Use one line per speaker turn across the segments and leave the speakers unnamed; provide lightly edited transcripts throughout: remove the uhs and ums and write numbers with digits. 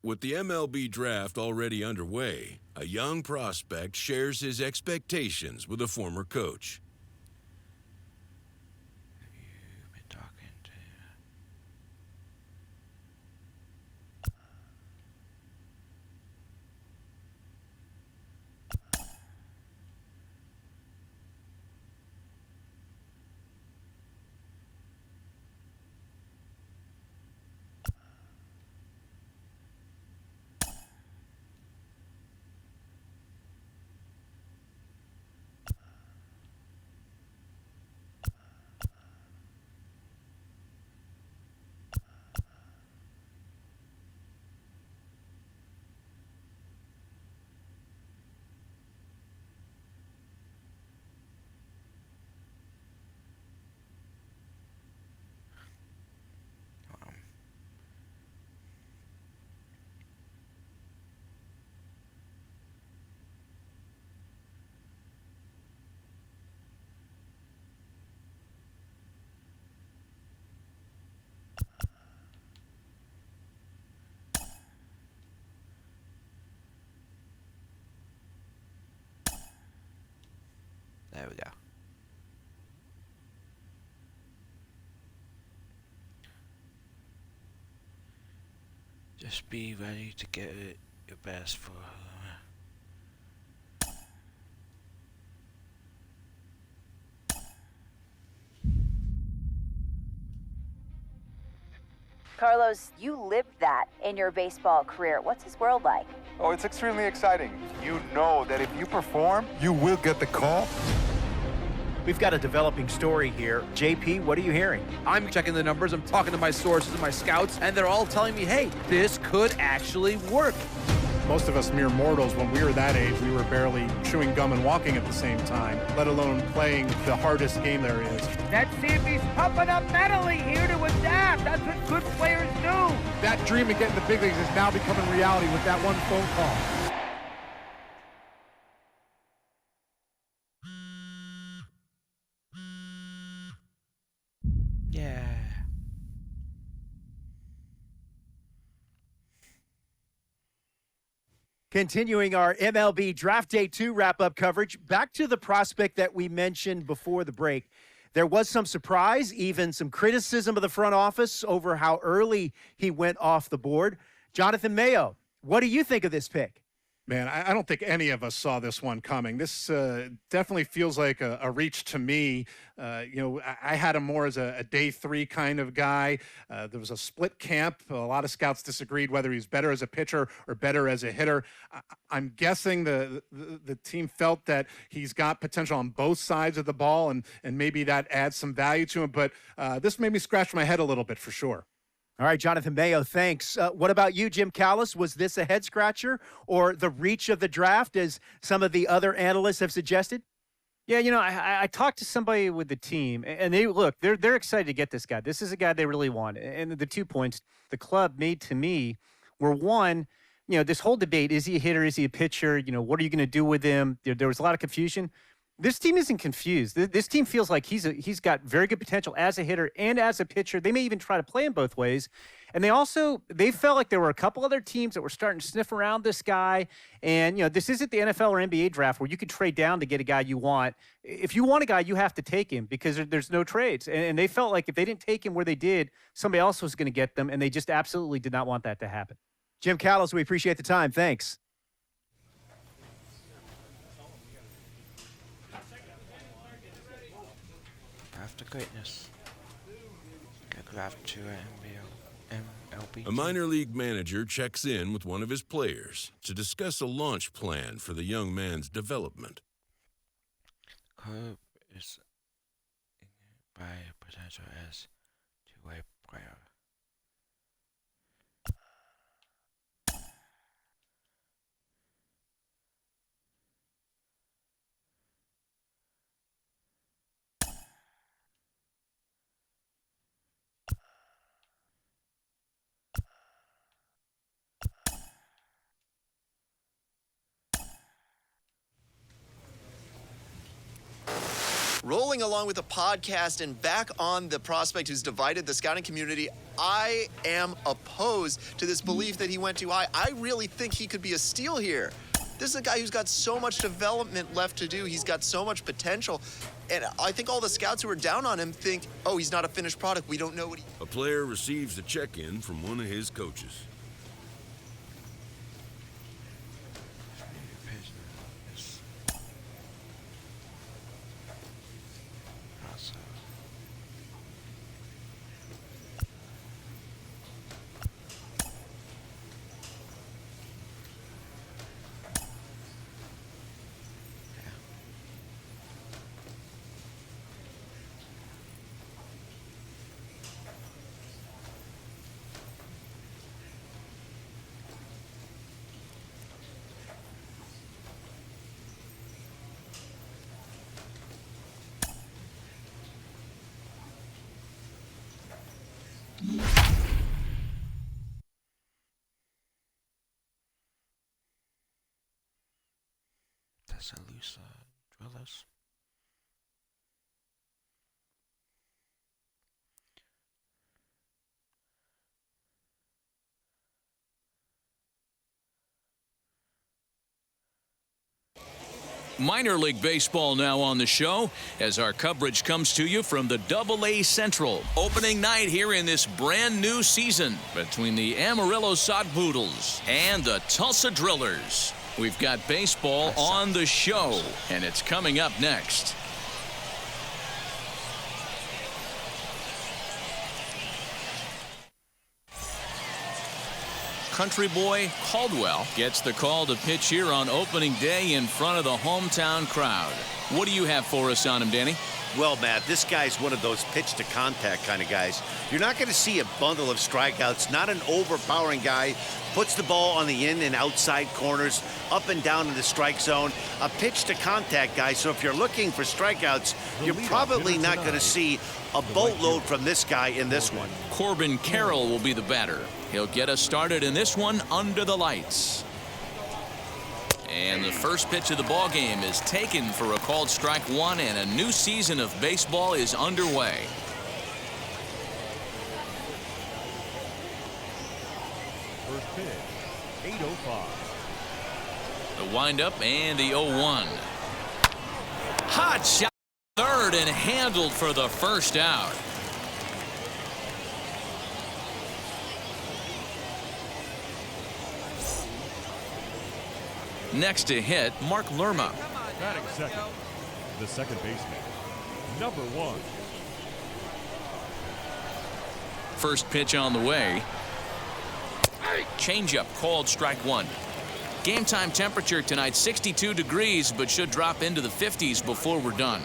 With the MLB draft already underway, a young prospect shares his expectations with a former coach.
You've been talking to... There we go. Just be ready to get it your best for her.
Carlos, you lived that in your baseball career. What's his world like?
Oh, it's extremely exciting. You know that if you perform, you will get the call.
We've got a developing story here. JP, what are you hearing?
I'm checking the numbers, I'm talking to my sources and my scouts, and they're all telling me, hey, this could actually work.
Most of us mere mortals, when we were that age, we were barely chewing gum and walking at the same time, let alone playing the hardest game there is.
That Sammy's pumping up mentally here to adapt. That's what good players do.
That dream of getting the big leagues is now becoming reality with that one phone call.
Yeah.
Continuing our MLB Draft Day 2 wrap-up coverage, back to the prospect that we mentioned before the break. There was some surprise, even some criticism of the front office over how early he went off the board. Jonathan Mayo, what do you think of this pick?
Man, I don't think any of us saw this one coming. This definitely feels like a reach to me. I had him more as a day 3 kind of guy. There was a split camp. A lot of scouts disagreed whether he's better as a pitcher or better as a hitter. I'm guessing the team felt that he's got potential on both sides of the ball, and maybe that adds some value to him. But this made me scratch my head a little bit for sure.
All right, Jonathan Mayo, thanks. What about you, Jim Callis? Was this a head-scratcher or the reach of the draft, as some of the other analysts have suggested?
Yeah, I talked to somebody with the team, and they're excited to get this guy. This is a guy they really want. And the 2 points the club made to me were, one, this whole debate, is he a hitter, is he a pitcher, what are you going to do with him? There was a lot of confusion. This team isn't confused. This team feels like he's got very good potential as a hitter and as a pitcher. They may even try to play him both ways. And they felt like there were a couple other teams that were starting to sniff around this guy. And, this isn't the NFL or NBA draft where you could trade down to get a guy you want. If you want a guy, you have to take him because there's no trades. And they felt like if they didn't take him where they did, somebody else was going to get them. And they just absolutely did not want that to happen.
Jim Callis, we appreciate the time. Thanks.
After greatness. Get grabbed to MLB.
A minor league manager checks in with one of his players to discuss a launch plan for the young man's development.
Corbin is by potential as two-way player.
rolling along with a podcast and back on the prospect who's divided the scouting community. I am opposed to this belief that he went too high. I really think he could be a steal here. This is a guy who's got so much development left to do. He's got so much potential. And I think all the scouts who are down on him think, oh, he's not a finished product. We don't know what he...
A player receives a check-in from one of his coaches.
Deluzio, Drillers.
Minor League Baseball now on the show as our coverage comes to you from the AA Central. Opening night here in this brand new season between the Amarillo Sod Poodles and the Tulsa Drillers. We've got baseball on the show, and it's coming up next. Country boy Caldwell gets the call to pitch here on opening day in front of the hometown crowd. What do you have for us on him, Danny?
Well, Matt, this guy's one of those pitch-to-contact kind of guys. You're not going to see a bundle of strikeouts, not an overpowering guy. Puts the ball on the in and outside corners, up and down in the strike zone. A pitch-to-contact guy, so if you're looking for strikeouts, you're probably not going to see a boatload from this guy in this one.
Corbin Carroll will be the batter. He'll get us started in this one under the lights. And the first pitch of the ball game is taken for a called strike one, and a new season of baseball is underway.
First pitch, 8:05.
The windup and the 0-1. Hot shot third and handled for the first out. Next to hit, Mark Lerma.
Batting second, the second baseman, number 1.
First pitch on the way. Changeup called strike one. Game time temperature tonight 62 degrees, but should drop into the 50s before we're done.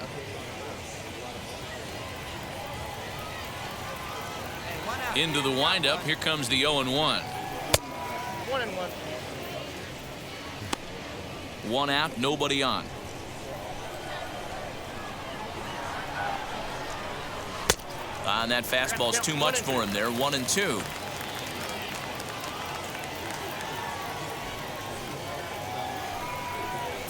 Into the windup. Here comes the 0-1.
1-1.
One out, nobody on. And that fastball's too much for him there. 1-2.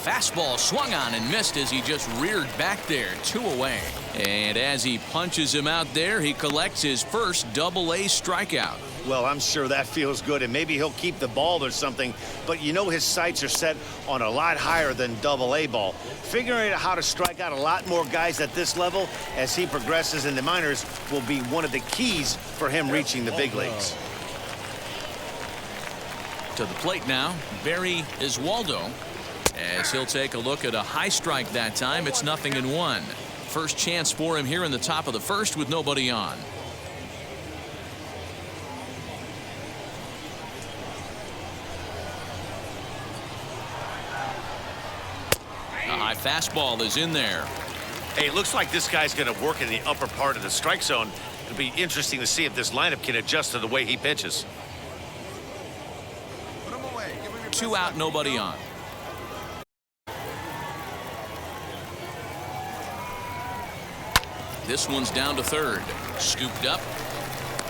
Fastball swung on and missed as he just reared back there. 2 away. And as he punches him out there, he collects his first AA strikeout.
Well, I'm sure that feels good, and maybe he'll keep the ball or something, but you know his sights are set on a lot higher than AA ball. Figuring out how to strike out a lot more guys at this level as he progresses in the minors will be one of the keys for him reaching the big leagues.
To the plate now, Barry Iswaldo, as he'll take a look at a high strike that time. It's 0-1. First chance for him here in the top of the first with nobody on. A high fastball is in there.
Hey, it looks like this guy's going to work in the upper part of the strike zone. It'll be interesting to see if this lineup can adjust to the way he pitches.
2 out, nobody on. This one's down to third. Scooped up.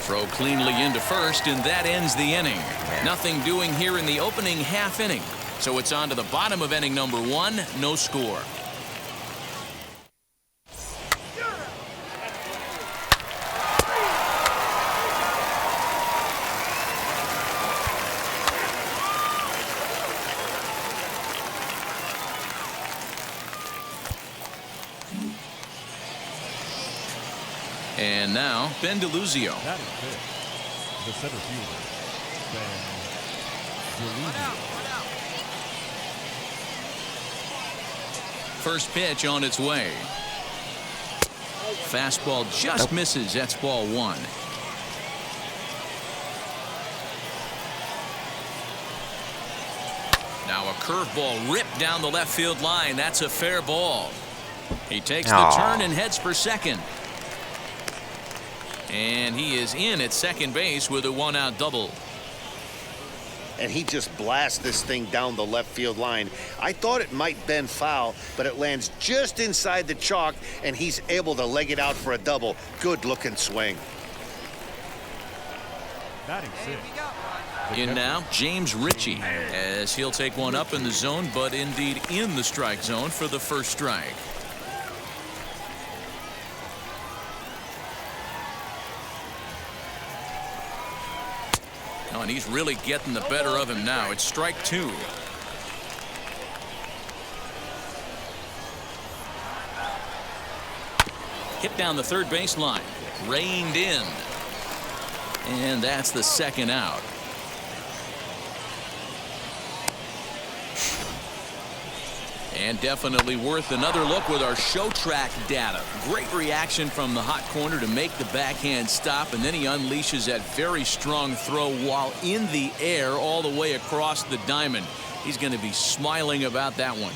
Throw cleanly into first, and that ends the inning. Nothing doing here in the opening half inning. So it's on to the bottom of inning number 1. No score. And now, Ben Deluzio.
Batting fifth, the center fielder, Ben Deluzio.
First pitch on its way. Fastball just misses. That's ball one. Now a curveball ripped down the left field line. That's a fair ball. He takes the turn and heads for second. And he is in at second base with a one-out double.
And he just blasts this thing down the left field line. I thought it might bend foul, but it lands just inside the chalk, and he's able to leg it out for a double. Good-looking swing.
Batting sixth.
In now, James Ritchie, as he'll take one up in the zone, but indeed in the strike zone for the first strike. Oh, and he's really getting the better of him now. It's strike two. Hit down the third baseline. Reined in. And that's the second out. And definitely worth another look with our show track data. Great reaction from the hot corner to make the backhand stop, and then he unleashes that very strong throw while in the air all the way across the diamond. He's going to be smiling about that one.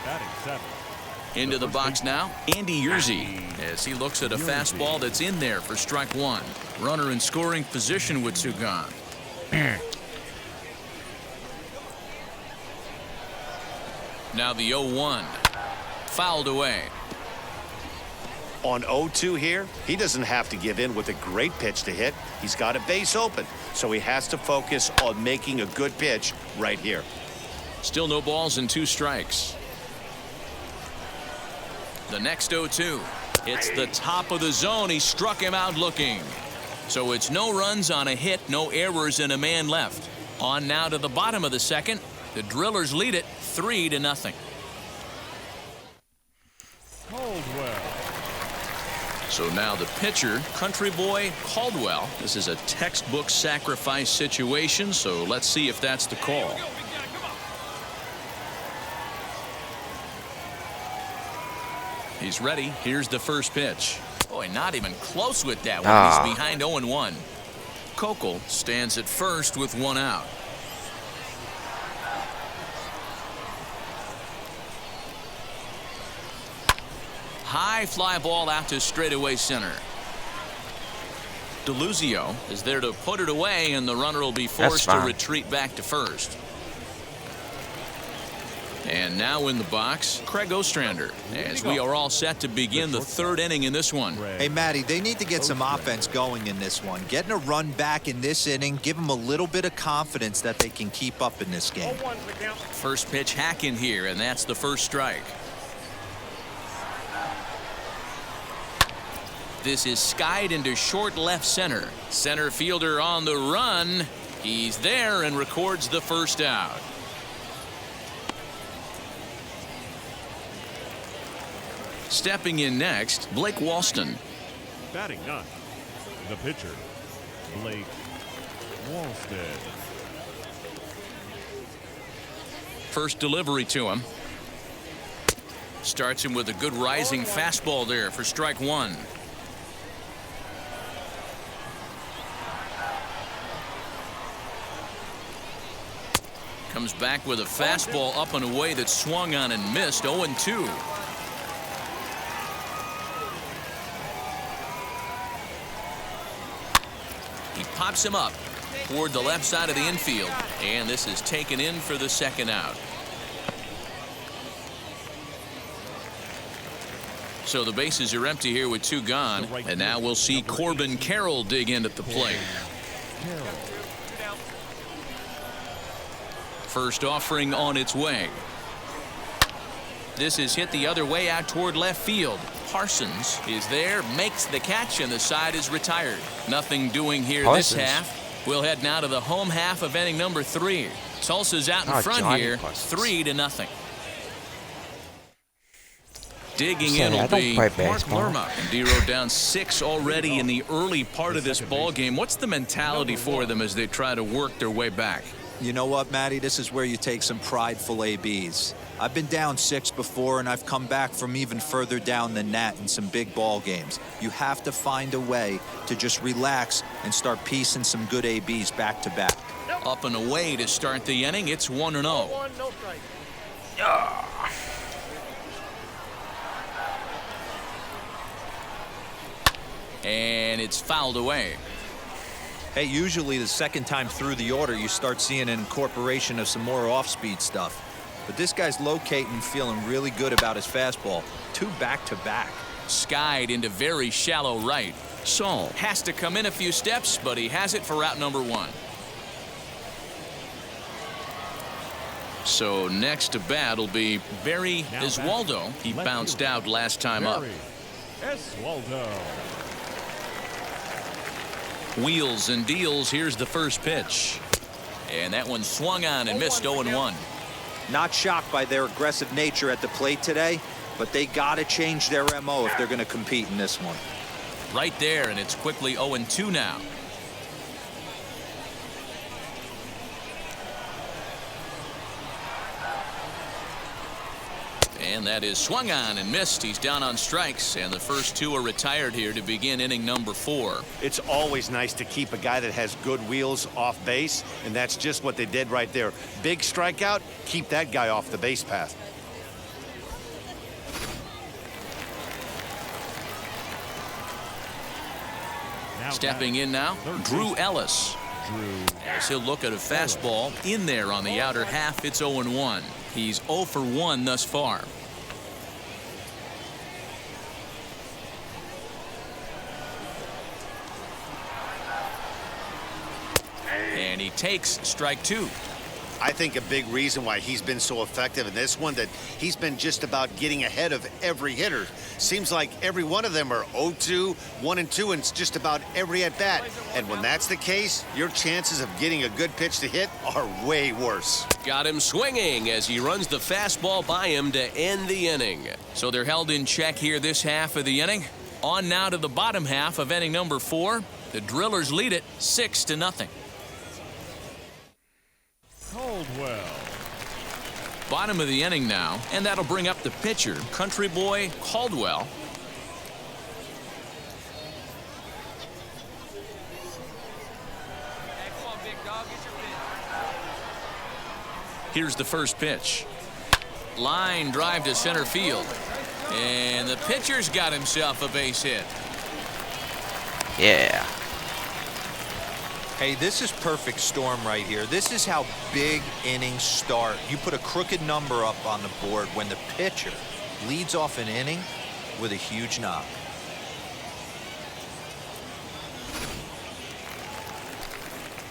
Batting seventh.
Into the box now, Andy Yerzy, as he looks at a fastball that's in there for strike one. Runner in scoring position with two gone. Now the 0-1. Fouled away.
On 0-2 here, he doesn't have to give in with a great pitch to hit. He's got a base open, so he has to focus on making a good pitch right here.
Still no balls and two strikes. The next 0-2. It's the top of the zone. He struck him out looking. So it's no runs on a hit, no errors, and a man left. On now to the bottom of the second. The Drillers lead it 3-0.
Caldwell.
So now the pitcher, Country Boy Caldwell. This is a textbook sacrifice situation, so let's see if that's the call. He's ready. Here's the first pitch. Boy, not even close with that one. He's behind 0-1. Kokel stands at first with one out. High fly ball out to straightaway center. Deluzio is there to put it away, and the runner will be forced to retreat back to first. And now in the box, Craig Ostrander, as we are all set to begin the third inning in this one.
Hey, Matty, they need to get some offense going in this one. Getting a run back in this inning, give them a little bit of confidence that they can keep up in this game.
First pitch hack in here, and that's the first strike. This is skied into short left center. Center fielder on the run. He's there and records the first out. Stepping in next, Blake Walston.
Batting ninth, the pitcher, Blake Walston.
First delivery to him. Starts him with a good rising fastball there for strike one. Comes back with a fastball up and away that swung on and missed. 0-2. He pops him up toward the left side of the infield, and this is taken in for the second out. So the bases are empty here with two gone, and now we'll see Corbin Carroll dig in at the plate. First offering on its way. This is hit the other way out toward left field. Parsons is there, makes the catch, and the side is retired. Nothing doing here this half. We'll head now to the home half of inning number 3. Tulsa's out in front here, 3-0. Digging in will be Mark Lerma. Dero down 6 already in the early part of this ball game. What's the mentality for them as they try to work their way back?
You know what, Matty? This is where you take some prideful ABs. I've been down 6 before, and I've come back from even further down than that in some big ball games. You have to find a way to just relax and start piecing some good ABs back to back.
Up and away to start the inning. It's 1-0. And it's fouled away.
Hey, usually the second time through the order, you start seeing an incorporation of some more off-speed stuff. But this guy's locating and feeling really good about his fastball. 2 back-to-back.
Skied into very shallow right. Saul has to come in a few steps, but he has it for out number 1. So next to bat will be Barry Iswaldo. He bounced out last time up.
Iswaldo.
Wheels and deals. Here's the first pitch. And that one swung on and missed 0-1.
Not shocked by their aggressive nature at the plate today, but they got to change their MO if they're going to compete in this one.
Right there, and it's quickly 0-2 now. And that is swung on and missed. He's down on strikes, and the first 2 are retired here to begin inning number 4.
It's always nice to keep a guy that has good wheels off base, and that's just what they did right there. Big strikeout, keep that guy off the base path.
Stepping in now, Drew Ellis. As he'll look at a fastball in there on the outer half. It's 0-1. He's 0 for 1 thus far. And he takes strike 2.
I think a big reason why he's been so effective in this one, that he's been just about getting ahead of every hitter. Seems like every one of them are 0-2, 1-2, and just about every at bat. And when that's the case, your chances of getting a good pitch to hit are way worse.
Got him swinging as he runs the fastball by him to end the inning.
So they're held in check here this half of the inning. On now to the bottom half of inning number 4. The Drillers lead it 6-0.
Caldwell.
Bottom of the inning now, and that'll bring up the pitcher, Country Boy Caldwell. Here's the first pitch. Line drive to center field. And the pitcher's got himself a base hit.
Yeah.
Hey, this is perfect storm right here. This is how big innings start. You put a crooked number up on the board when the pitcher leads off an inning with a huge knock.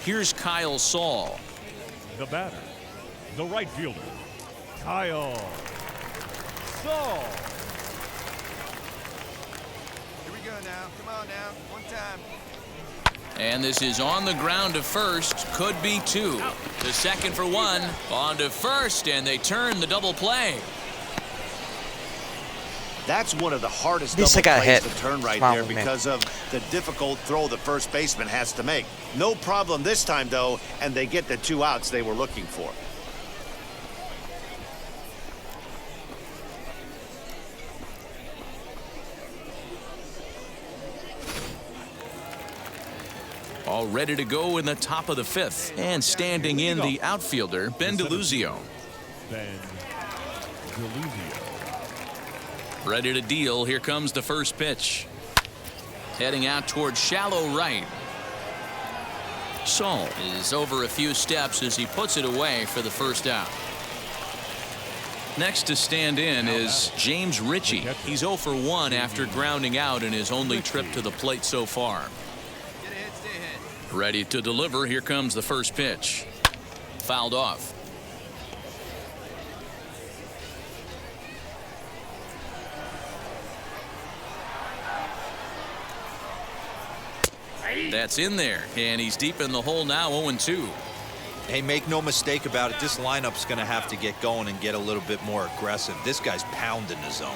Here's Kyle Saul.
The batter, the right fielder, Kyle Saul.
Here we go now. Come on now. One time.
And this is on the ground to first. Could be 2. The second for 1. On to first, and they turn the double play.
That's one of the hardest
At least I
double
got
plays
hit.
to turn right
Smile
there
with me.
because of the difficult throw the first baseman has to make. No problem this time, though, and they get the 2 outs they were looking for.
All ready to go in the top of the 5th. And standing in the outfielder, Ben Deluzio.
Ben Deluzio.
Ready to deal. Here comes the first pitch. Heading out towards shallow right. Saul is over a few steps as he puts it away for the first out. Next to stand in is James Ritchie. He's 0 for 1 after grounding out in his only trip to the plate so far. Ready to deliver. Here comes the first pitch. Fouled off. That's in there, and he's deep in the hole now, 0-2.
Hey, make no mistake about it, this lineup's going to have to get going and get a little bit more aggressive. This guy's pounding the zone.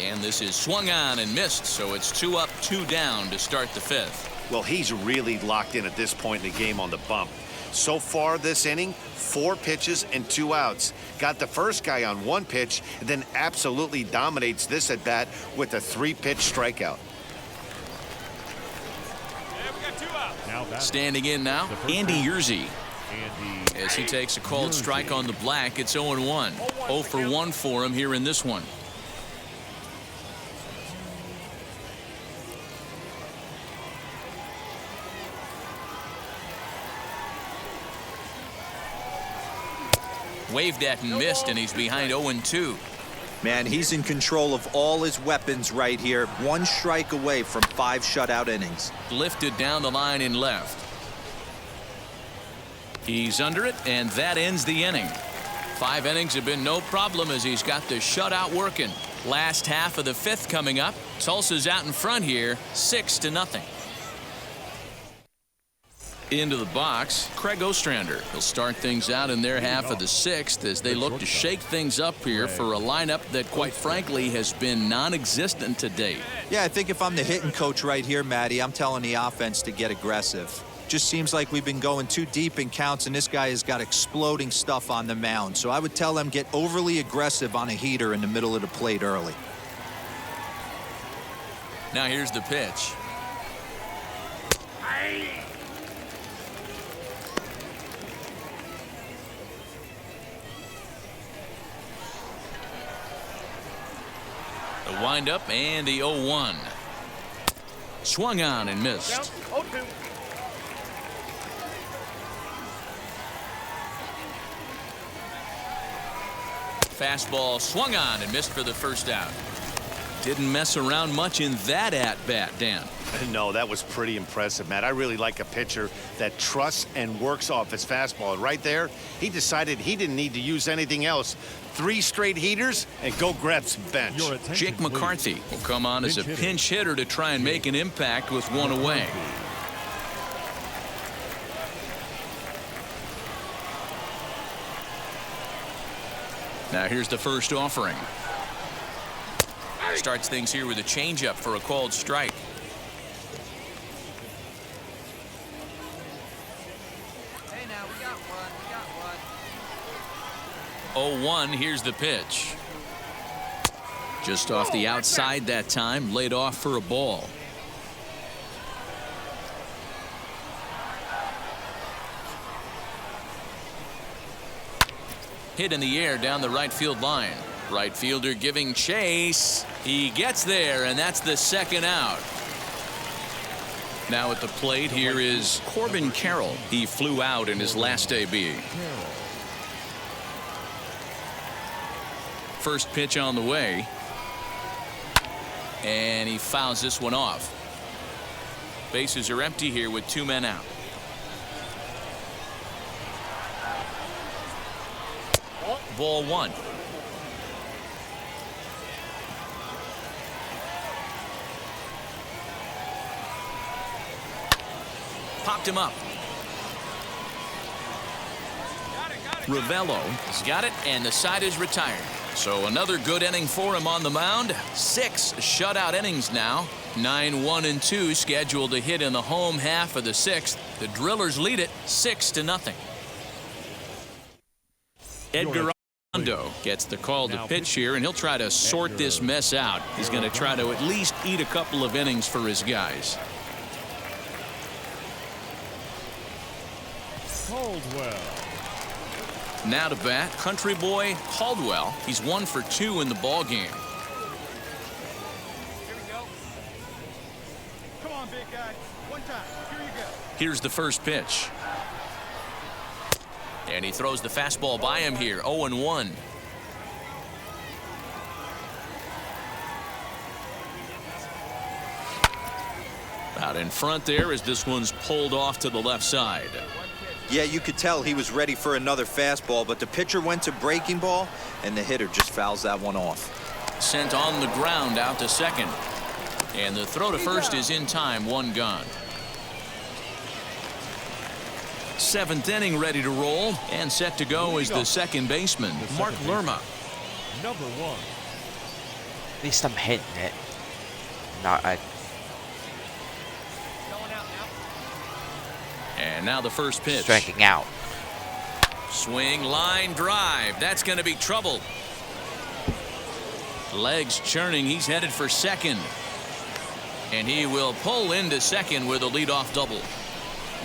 And this is swung on and missed, so it's 2 up, 2 down to start the 5th.
Well, he's really locked in at this point in the game on the bump. So far this inning, 4 pitches and 2 outs. Got the first guy on 1 pitch, and then absolutely dominates this at bat with a 3-pitch strikeout.
Standing in now, Andy Yerzy. As he takes a called strike on the black, it's 0-1. 0 for 1 for him here in this one. Waved at and missed, and he's behind 0-2.
Man, he's in control of all his weapons right here. 1 strike away from 5 shutout innings.
Lifted down the line in left. He's under it, and that ends the inning. 5 innings have been no problem as he's got the shutout working. Last half of the 5th coming up. Tulsa's out in front here, 6-0. Into the box, Craig Ostrander. He'll start things out in their half of the 6th as they look to shake things up here for a lineup that, quite frankly, has been non-existent to date.
Yeah, I think if I'm the hitting coach right here, Matty, I'm telling the offense to get aggressive. Just seems like we've been going too deep in counts, and this guy has got exploding stuff on the mound. So I would tell them get overly aggressive on a heater in the middle of the plate early.
Now here's the pitch. The windup and the 0-1. Swung on and missed. Fastball swung on and missed for the first out. Didn't mess around much in that at-bat, Dan.
No, that was pretty impressive, Matt. I really like a pitcher that trusts and works off his fastball. Right there, he decided he didn't need to use anything else. 3 straight heaters and go grab some bench.
Jake McCarthy will come on as a pinch hitter to try and make an impact with 1 away. Now here's the first offering. Starts things here with a changeup for a called strike.
Hey, now we got one.
0-1, here's the pitch. Just off the outside that time, laid off for a ball. Hit in the air down the right field line. Right fielder giving chase. He gets there, and that's the 2nd out. Now at the plate here is Corbin Carroll. He flew out in his last AB. First pitch on the way. And he fouls this one off. Bases are empty here with 2 men out. Ball 1. Popped him up. Ravello's got it, and the side is retired. So another good inning for him on the mound. 6 shutout innings now. 9-1-2 scheduled to hit in the home half of the 6th. The Drillers lead it 6-0. Edgar Rondo gets the call to pitch here, and he'll try to sort this mess out. He's going to try to at least eat a couple of innings for his guys.
Caldwell.
Now to bat, country boy Caldwell. He's 1 for 2 in the ball game.
Here we go. Come on, big guy. One time. Here you go.
Here's the first pitch. And he throws the fastball by him here. 0-1. Out in front there as this one's pulled off to the left side.
Yeah, you could tell he was ready for another fastball, but the pitcher went to breaking ball, and the hitter just fouls that one off.
Sent on the ground out to second. And the throw to first is in time. 1 gone. 7th inning ready to roll, and set to go is the second baseman, Mark Lerma.
Number 1.
At least I'm hitting it. Not a.
And now the first pitch.
Striking out.
Swing, line drive. That's going to be trouble. Legs churning. He's headed for second. And he will pull into second with a leadoff double.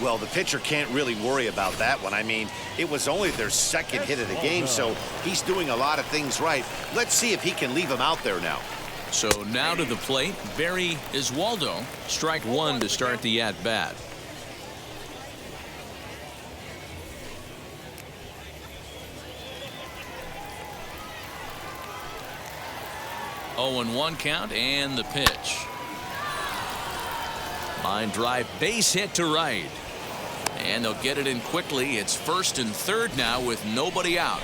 Well, the pitcher can't really worry about that one. I mean, it was only their second hit of the game, so he's doing a lot of things right. Let's see if he can leave him out there now.
So now to the plate, Barry Iswaldo. Strike one to start the at-bat. Oh, and 1 count, and the pitch. Line drive, base hit to right. And they'll get it in quickly. It's first and third now with nobody out.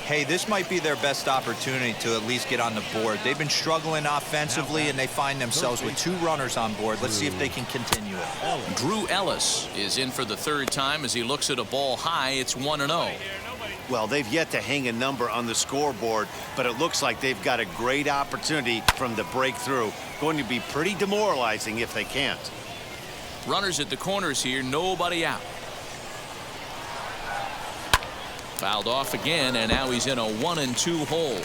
Hey, this might be their best opportunity to at least get on the board. They've been struggling offensively, and they find themselves with 2 runners on board. Let's see if they can continue it.
Drew Ellis is in for the third time as he looks at a ball high. It's 1-0.
Well, they've yet to hang a number on the scoreboard, but it looks like they've got a great opportunity from the breakthrough. Going to be pretty demoralizing if they can't.
Runners at the corners here, nobody out. Fouled off again, and now he's in a 1-2 hole.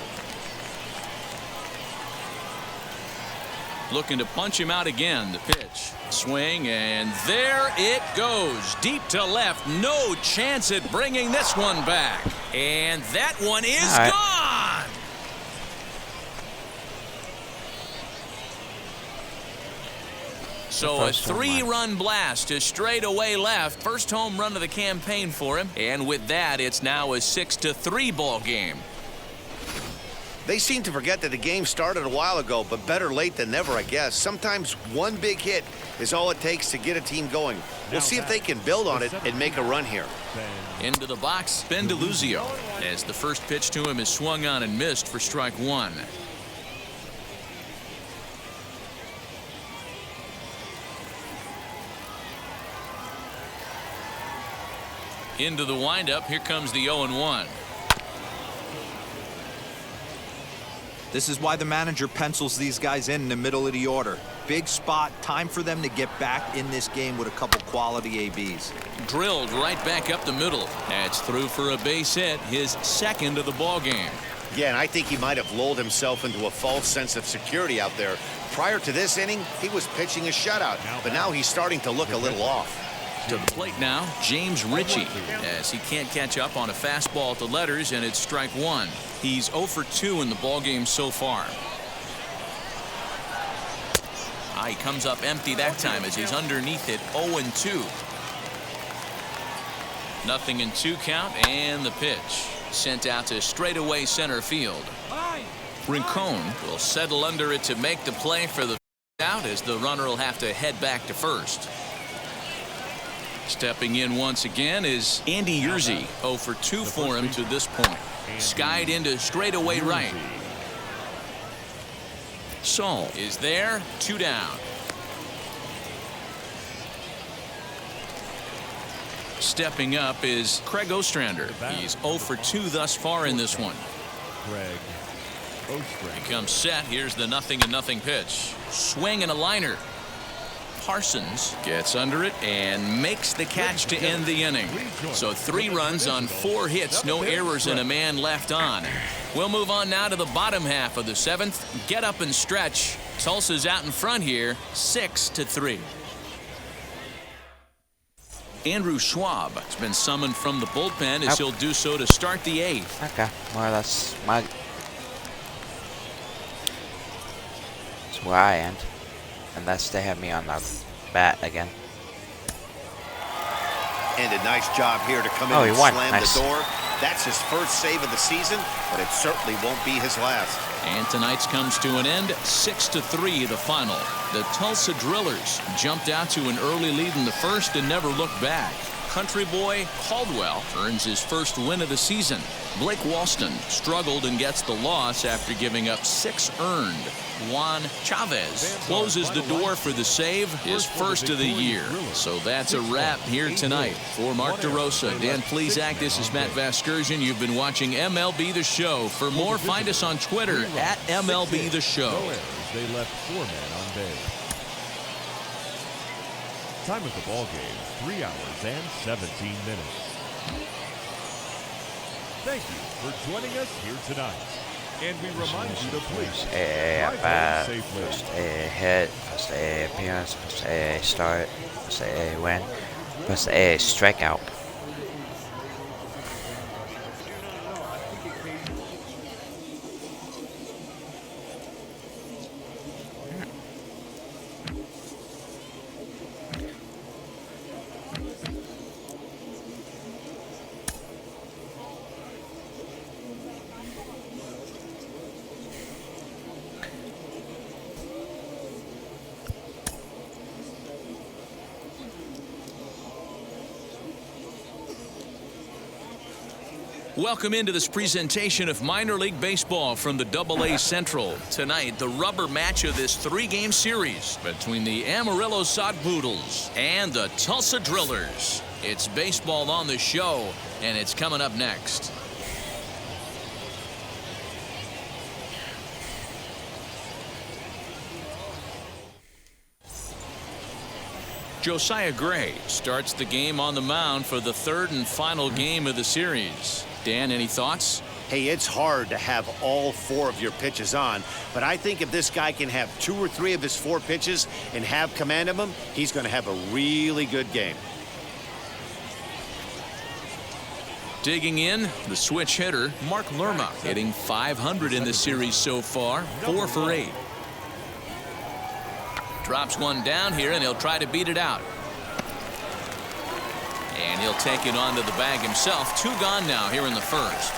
Looking to punch him out again. The pitch. Swing, and there it goes. Deep to left. No chance at bringing this one back. And that one is gone. So a 3-run blast to straightaway left. First home run of the campaign for him. And with that, it's now a 6-3 ball game.
They seem to forget that the game started a while ago, but better late than never, I guess. Sometimes one big hit is all it takes to get a team going. We'll see if they can build on it and make a run here.
Into the box, Deluzio, as the first pitch to him is swung on and missed for strike one. Into the windup, here comes the 0-1.
This is why the manager pencils these guys in the middle of the order. Big spot, time for them to get back in this game with a couple quality ABs.
Drilled right back up the middle. That's through for a base hit, his second of the ball game.
Yeah, and I think he might have lulled himself into a false sense of security out there. Prior to this inning, he was pitching a shutout, but now he's starting to look a little off.
To the plate now, James Ritchie, as he can't catch up on a fastball at the letters, and it's strike one. He's 0 for 2 in the ballgame so far. He comes up empty that time as he's underneath it, 0-2. 0-2 count, and the pitch. Sent out to straightaway center field. Rincon will settle under it to make the play for the out as the runner will have to head back to first. Stepping in once again is Andy Yerzy. 0 for 2 for him to this point. Skied into straightaway right. Saul is there. 2 down. Stepping up is Craig Ostrander. He's 0 for 2 thus far in this one. He comes set. Here's the 0-0 pitch. Swing and a liner. Parsons gets under it and makes the catch to end the inning. So 3 runs on 4 hits, no errors, and a man left on. We'll move on now to the bottom half of the 7th. Get up and stretch. Tulsa's out in front here, 6-3. Andrew Schwab has been summoned from the bullpen as he'll do so to start the 8th.
Okay, well that's where I end. Unless they have me on the bat again.
And a nice job here to come in and slam the door. That's his first save of the season, but it certainly won't be his last.
And tonight's comes to an end, 6-3 the final. The Tulsa Drillers jumped out to an early lead in the first and never looked back. country boy Caldwell earns his first win of the season. Blake Walston struggled and gets the loss after giving up 6 earned. Juan Chavez closes the door for the save, his first of the year. So that's a wrap here tonight. For Mark DeRosa, Dan Plezak, this is Matt Vasgersian. You've been watching MLB The Show. For more, find us on Twitter at MLB The Show.
They left 4 men on base. Time of the ball game, 3 hours and 17 minutes. Thank you for joining us here tonight. And we remind you to please drive home safely.
First hit, first appearance, first start, first win, first strikeout.
Welcome into this presentation of minor league baseball from the AA Central. Tonight, the rubber match of this 3-game series between the Amarillo Sodpoodles and the Tulsa Drillers. It's baseball on the show, and it's coming up next. Josiah Gray starts the game on the mound for the 3rd and final game of the series. Dan, any thoughts?
Hey, it's hard to have all 4 of your pitches on, but I think if this guy can have 2 or 3 of his 4 pitches and have command of them, he's going to have a really good game.
Digging in, the switch hitter, Mark Lerma, hitting .500 in the series so far, 4 for 8. Drops one down here, and he'll try to beat it out. And he'll take it onto the bag himself. 2 gone now here in the first.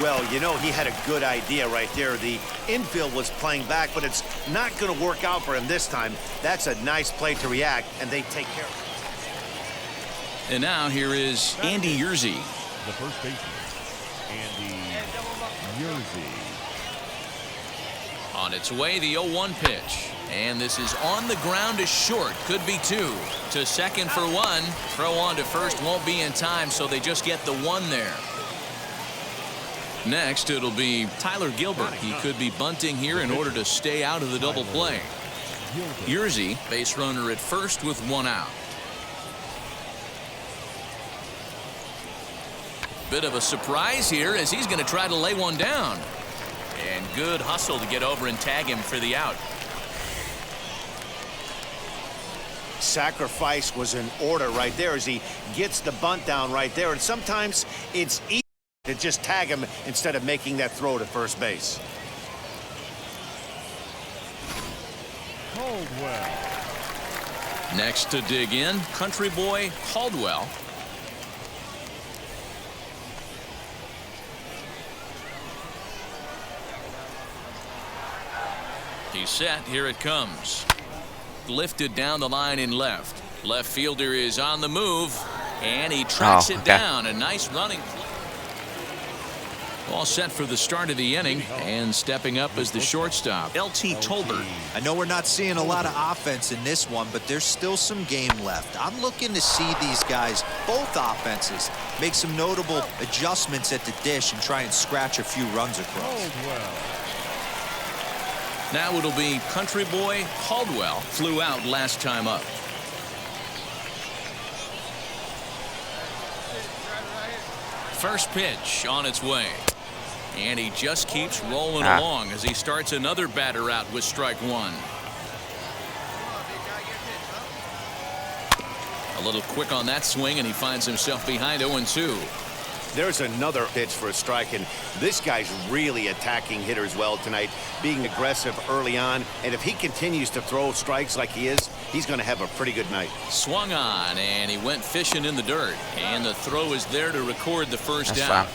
Well, you know, he had a good idea right there. The infield was playing back, but it's not going to work out for him this time. That's a nice play to react, and they take care of it.
And now here is Andy Yerzy.
The first baseman, Andy Yerzy.
On its way, the 0-1 pitch. And this is on the ground is short. Could be 2. To second for 1. Throw on to first won't be in time, so they just get the 1 there. Next, it'll be Tyler Gilbert. He could be bunting here in order to stay out of the double play. Yerzy, base runner at first with 1 out. Bit of a surprise here as he's going to try to lay one down. And good hustle to get over and tag him for the out.
Sacrifice was in order right there as he gets the bunt down right there. And sometimes it's easy to just tag him instead of making that throw to first base.
Caldwell.
Next to dig in, country boy Caldwell. He's set. Here it comes. Lifted down the line in left. Left fielder is on the move, and he tracks it down. A nice running play. All set for the start of the inning, and stepping up as the shortstop, LT Tolbert.
I know we're not seeing a lot of offense in this one, but there's still some game left. I'm looking to see these guys, both offenses, make some notable adjustments at the dish and try and scratch a few runs across.
Now it'll be country boy Caldwell. Flew out last time up. First pitch on its way. And he just keeps rolling along as he starts another batter out with strike 1. A little quick on that swing, and he finds himself behind 0-2.
There's another pitch for a strike, and this guy's really attacking hitters well tonight, being aggressive early on. And if he continues to throw strikes like he is, he's going to have a pretty good night.
Swung on, and he went fishing in the dirt. And the throw is there to record the first out.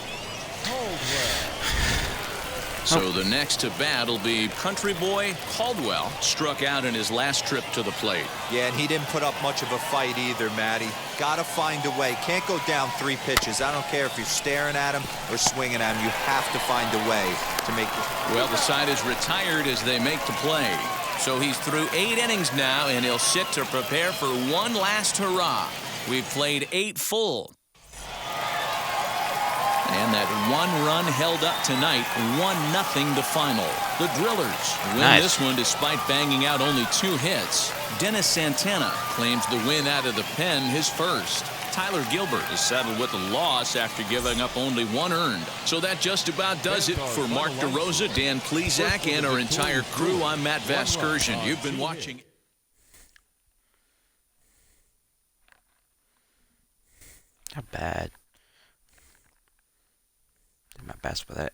So the next to bat will be country boy Caldwell. Struck out in his last trip to the plate.
Yeah, and he didn't put up much of a fight either, Matty. Gotta find a way. Can't go down 3 pitches. I don't care if you're staring at him or swinging at him. You have to find a way to make it.
Well, the side is retired as they make the play. So he's through 8 innings now, and he'll sit to prepare for one last hurrah. We've played 8 full. And that 1 run held up tonight, 1-0 the final. The Drillers win this one despite banging out only 2 hits. Dennis Santana claims the win out of the pen, his first. Tyler Gilbert is settled with a loss after giving up only 1 earned. So that just about does it for Mark DeRosa, Dan Plezak, and our entire crew. I'm Matt Vasgersian. You've been watching.
Not bad. Did my best with it.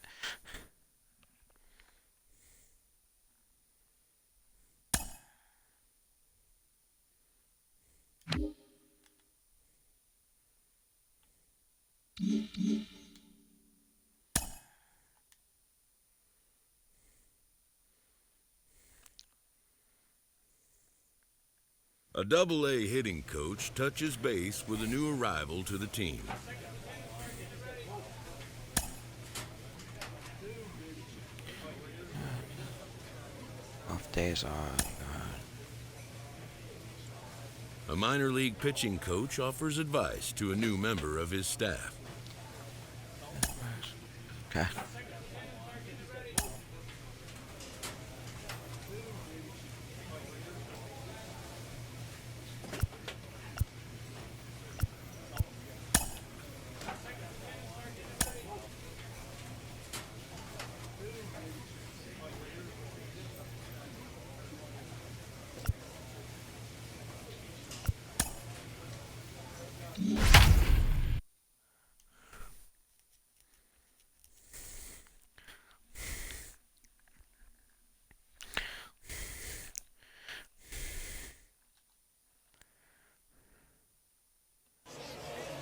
A Double-A hitting coach touches base with a new arrival to the team.
Off days are.
A minor league pitching coach offers advice to a new member of his staff.
Okay.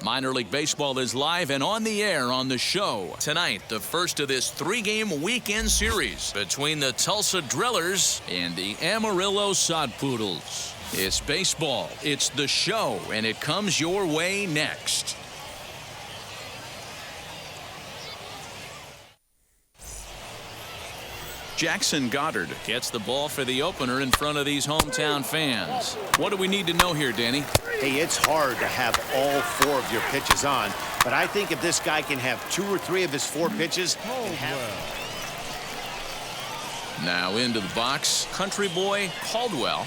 Minor League Baseball is live and on the air on the show. Tonight, the first of this 3-game weekend series between the Tulsa Drillers and the Amarillo Sod Poodles. It's baseball, it's the show, and it comes your way next. Jackson Goddard gets the ball for the opener in front of these hometown fans. What do we need to know here, Danny?
Hey, it's hard to have all 4 of your pitches on, but I think if this guy can have 2 or 3 of his 4 pitches.
Now into the box, country boy Caldwell.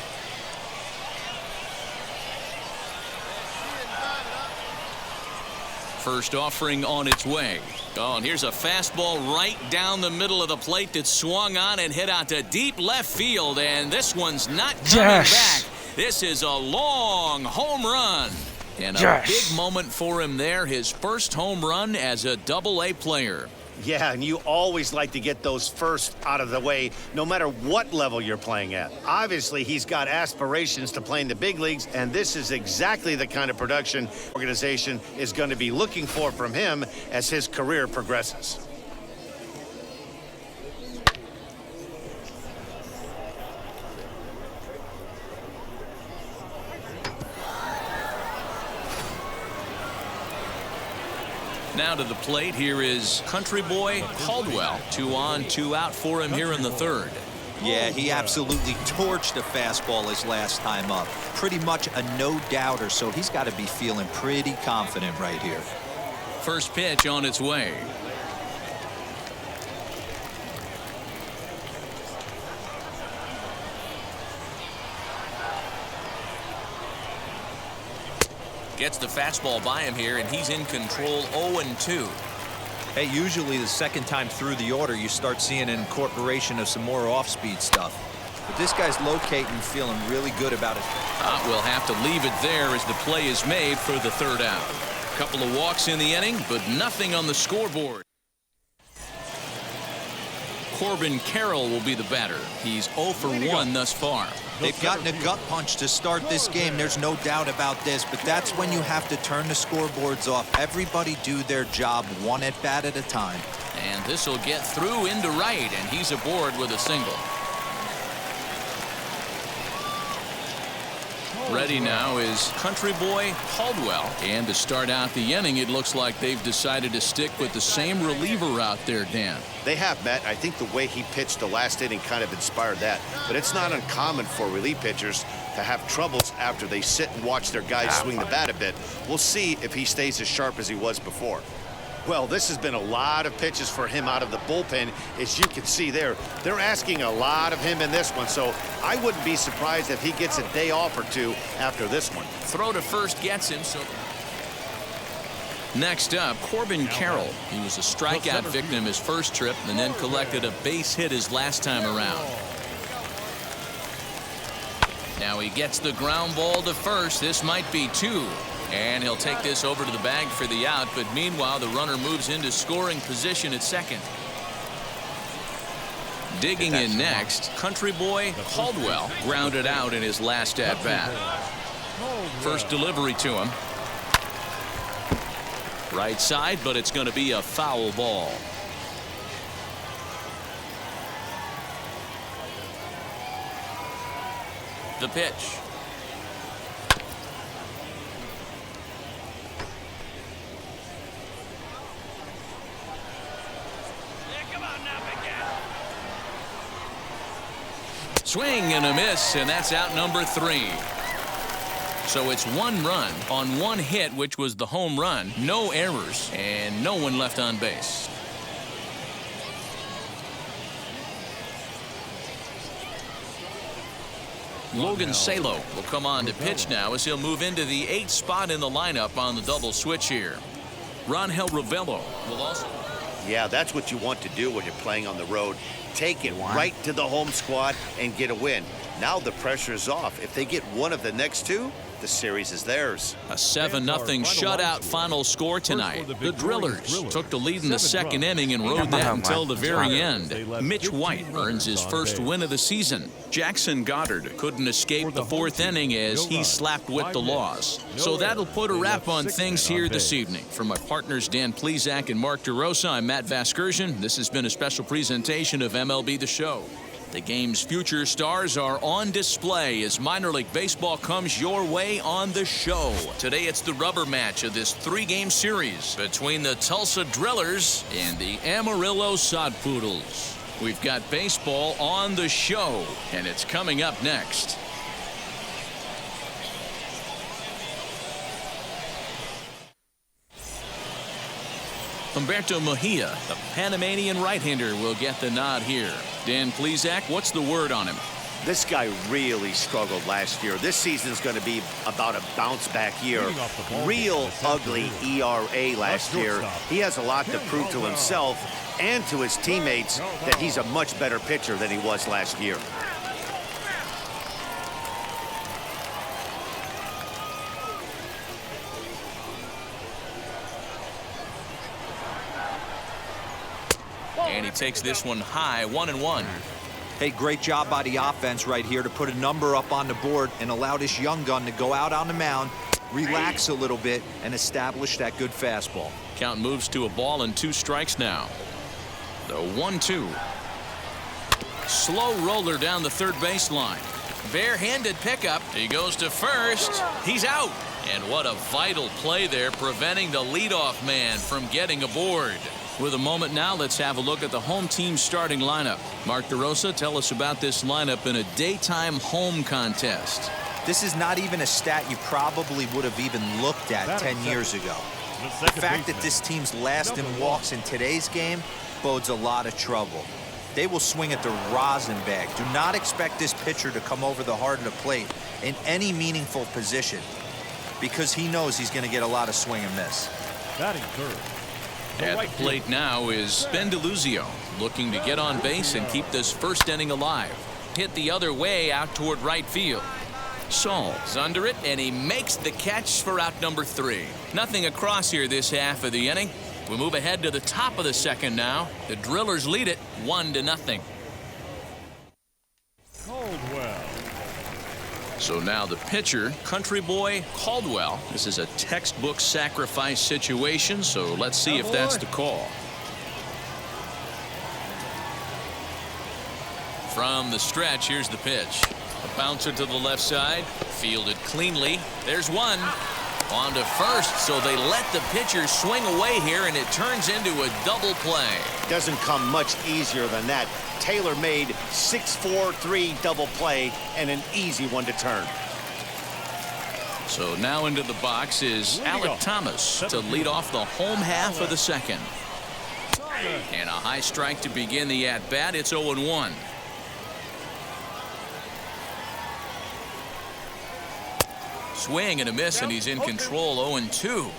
First offering on its way. Oh, and here's a fastball right down the middle of the plate that swung on and hit out to deep left field, and this one's not coming back. This is a long home run. And a big moment for him there, his first home run as a Double-A player.
Yeah, and you always like to get those first out of the way, no matter what level you're playing at. Obviously, he's got aspirations to play in the big leagues, and this is exactly the kind of production organization is going to be looking for from him as his career progresses.
Now to the plate, here is country boy Caldwell. 2 on, 2 out for him here in the 3rd.
Yeah, he absolutely torched the fastball his last time up. Pretty much a no-doubter, so he's got to be feeling pretty confident right here.
First pitch on its way. Gets the fastball by him here, and he's in control 0-2.
Hey, usually the second time through the order, you start seeing an incorporation of some more off-speed stuff. But this guy's locating, feeling really good about it.
We'll have to leave it there as the play is made for the 3rd out. A couple of walks in the inning, but nothing on the scoreboard. Corbin Carroll will be the batter. He's 0 for 1 thus far.
They've gotten a gut punch to start this game. There's no doubt about this, but that's when you have to turn the scoreboards off. Everybody do their job 1 at bat at a time.
And this will get through into right, and he's aboard with a single. Ready now is country boy Caldwell. And to start out the inning, it looks like they've decided to stick with the same reliever out there, Dan.
They have, Matt. I think the way he pitched the last inning kind of inspired that. But it's not uncommon for relief pitchers to have troubles after they sit and watch their guys swing the bat a bit. We'll see if he stays as sharp as he was before. Well, this has been a lot of pitches for him out of the bullpen. As you can see there, they're asking a lot of him in this one, so I wouldn't be surprised if he gets a day off or two after this one.
Throw to first gets him. So next up, Corbin Carroll. He was a strikeout victim his first trip and then collected a base hit his last time around. Now he gets the ground ball to first. This might be two. And he'll take this over to the bag for the out, but meanwhile the runner moves into scoring position at second. Digging in next, country boy Caldwell grounded out in his last at bat. First delivery to him. Right side, but it's going to be a foul ball. The pitch. Swing and a miss, and that's out number 3. So it's 1 run on 1 hit, which was the home run. No errors and no one left on base. Logan Salo will come on to pitch now as he'll move into the 8th spot in the lineup on the double switch here. Rangel Ravelo will also.
Yeah, that's what you want to do when you're playing on the road. Take it right to the home squad and get a win. Now the pressure is off. If they get one of the next 2, the series is theirs.
A 7-0 shutout final score tonight. The Drillers took the lead in the 2nd inning and rode that until the very end. Mitch White earns his first win of the season. Jackson Goddard couldn't escape the 4th inning as he slapped with the loss. So that'll put a wrap on things here this evening. For my partners Dan Plezak and Mark DeRosa, I'm Matt Vasgersian. This has been a special presentation of MLB The Show. The game's future stars are on display as minor league baseball comes your way on the show. Today it's the rubber match of this 3-game series between the Tulsa Drillers and the Amarillo Sod Poodles. We've got baseball on the show, and it's coming up next. Humberto Mejia, the Panamanian right-hander, will get the nod here. Dan Plezak, what's the word on him?
This guy really struggled last year. This season is going to be about a bounce-back year. Real ugly ERA last year. He has a lot to prove to himself and to his teammates that he's a much better pitcher than he was last year.
And he takes this one high, 1-1.
Hey, great job by the offense right here to put a number up on the board and allow this young gun to go out on the mound, relax a little bit, and establish that good fastball.
Count moves to a ball and 2 strikes now. The 1-2. Slow roller down the third baseline. Barehanded pickup. He goes to first. He's out. And what a vital play there, preventing the leadoff man from getting aboard. With a moment now, let's have a look at the home team starting lineup. Mark DeRosa, tell us about this lineup in a daytime home contest.
This is not even a stat you probably would have even looked at 10 years ago. The fact that this team's last in walks in today's game bodes a lot of trouble. They will swing at the rosin bag. Do not expect this pitcher to come over the heart of the plate in any meaningful position because he knows he's going to get a lot of swing and miss.
Batting third.
At the plate now is Deluzio, looking to get on base and keep this first inning alive. Hit the other way out toward right field. Saul's under it, and he makes the catch for out number 3. Nothing across here this half of the inning. We move ahead to the top of the second now. The Drillers lead it 1-0.
Caldwell.
So now the pitcher, country boy Caldwell. This is a textbook sacrifice situation, so let's see if that's the call. From the stretch, here's the pitch. A bouncer to the left side, fielded cleanly. There's one. On to first, so they let the pitcher swing away here, and it turns into a double play.
Doesn't come much easier than that. Tailor-made 6-4-3 double play, and an easy one to turn.
So now into the box is Alec Thomas to lead off the home half of the second. And a high strike to begin the at-bat. It's 0-1. Swing and a miss, and he's in control. 0-2.